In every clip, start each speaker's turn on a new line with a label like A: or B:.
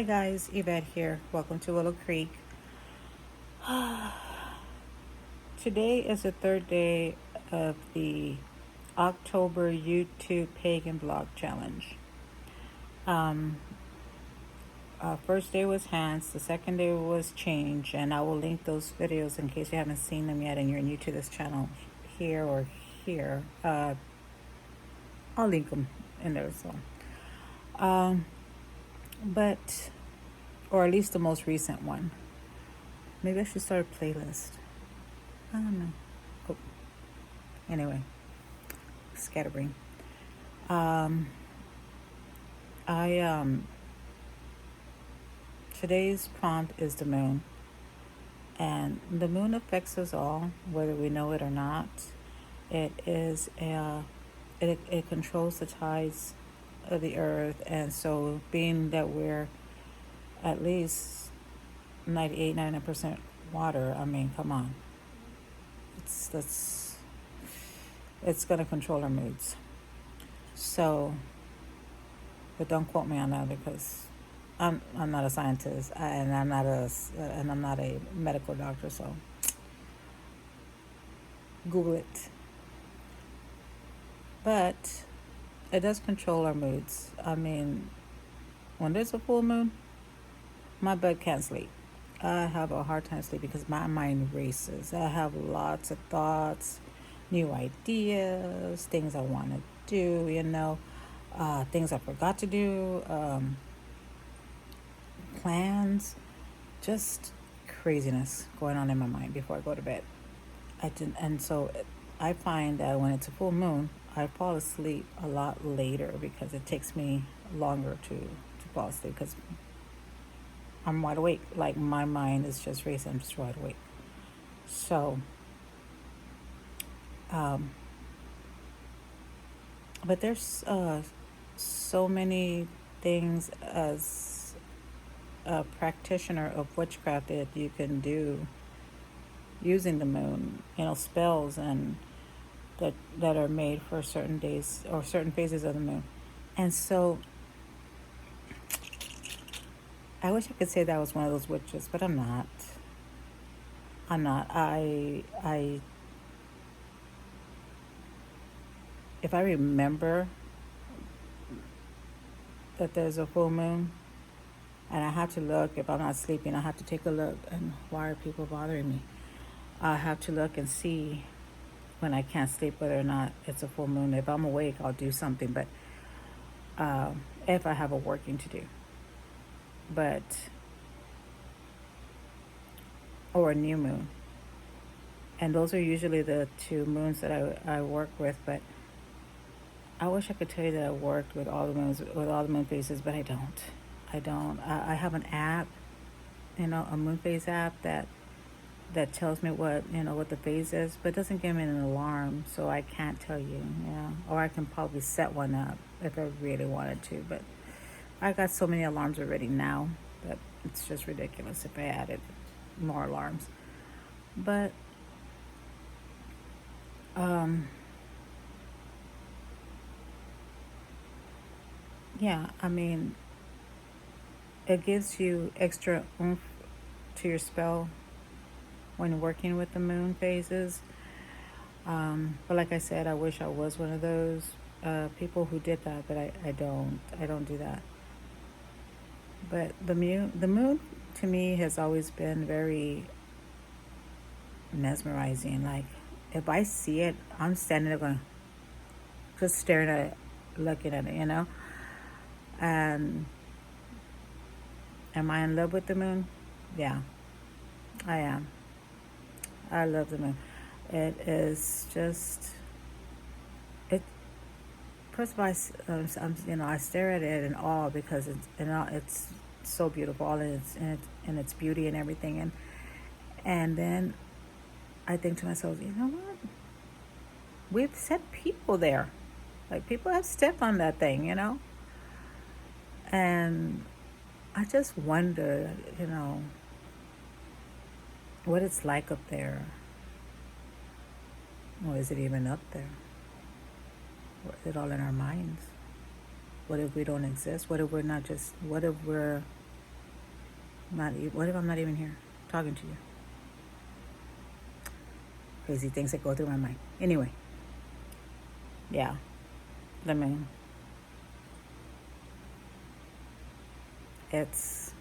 A: Hi guys, Yvette here. Welcome to Willow Creek. Today is the third day of the October YouTube Pagan Blog Challenge. Um, First day was hands, the second day was change, and I will link those videos in case you haven't seen them yet and you're new to this channel here or here. I'll link them in there as well. But, or at least the most recent one. Maybe I should start a playlist. I don't know. Oh, anyway, scatterbrain. Um, I Today's prompt is the moon, and the moon affects us all, whether we know it or not. It controls the tides of the earth, and so being that we're at least 98-99% water, I mean, come on, it's going to control our moods. So, but don't quote me on that because I'm not a scientist and I'm not a medical doctor. So Google it. But it does control our moods. I mean, when there's a full moon, my butt can't sleep. I have a hard time sleeping because my mind races. I have lots of thoughts, new ideas, things I want to do, things I forgot to do, plans, just craziness going on in my mind before I go to bed. And so I find that when it's a full moon, I fall asleep a lot later because it takes me longer to fall asleep because I'm wide awake. Like my mind is just racing. I'm just wide awake. So, but there's so many things as a practitioner of witchcraft that you can do using the moon. Spells and that are made for certain days or certain phases of the moon. And so I wish I could say that I was one of those witches, but I'm not. I if I remember that there's a full moon and I have to look, if I'm not sleeping, I have to take a look and why are people bothering me? I have to look and see when I can't sleep whether or not it's a full moon. If I'm awake, I'll do something, but if I have a working to do. But or a new moon. And those are usually the two moons that I work with, but I wish I could tell you that I worked with all the moons, with all the moon phases, but I don't. I have an app, a moon phase app that tells me what the phase is, but doesn't give me an alarm, so I can't tell you, or I can probably set one up if I really wanted to, but I got so many alarms already now that it's just ridiculous if I added more alarms. But yeah, I mean, it gives you extra oomph to your spell when working with the moon phases. But like I said, I wish I was one of those people who did that, but I don't do that. But the moon to me has always been very mesmerizing. Like if I see it, I'm standing there going, just staring at it, looking at it, And am I in love with the moon? Yeah, I am. I love the moon. It is just it. First of all, I stare at it in awe because it's so beautiful, all in its beauty and everything, and then I think to myself, you know what? We've set people there, like people have stepped on that thing, and I just wonder, what it's like up there. Or is it even up there? Or is it all in our minds? What if we don't exist? What if we're not just, what if we're What if I'm not even here talking to you? Crazy things that go through my mind. Anyway, yeah. I mean, it's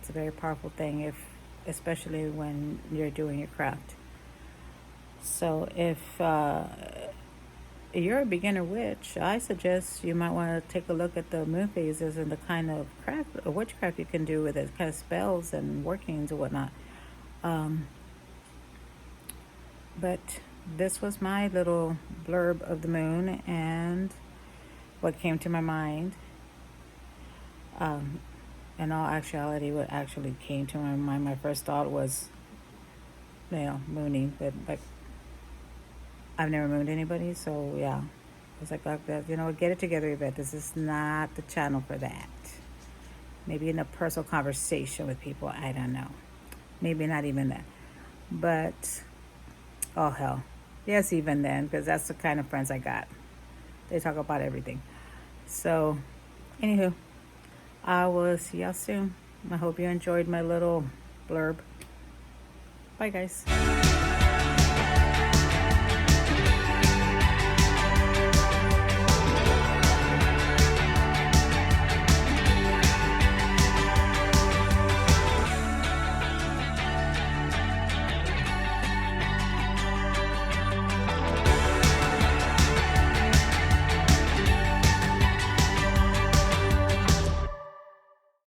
A: a very powerful thing, especially when you're doing your craft. So if you're a beginner witch, I suggest you might want to take a look at the moon phases and the kind of craft or witchcraft you can do with it, kind of spells and workings and whatnot. Um, but this was my little blurb of the moon and what came to my mind. Um, in all actuality, what actually came to my mind, my first thought was, mooning, but like I've never mooned anybody, so yeah. I was like, get it together, Yvette. This is not the channel for that. Maybe in a personal conversation with people, I don't know. Maybe not even that. But, oh hell. Yes, even then, because that's the kind of friends I got. They talk about everything. So, anywho, I will see y'all soon. I hope you enjoyed my little blurb. Bye, guys.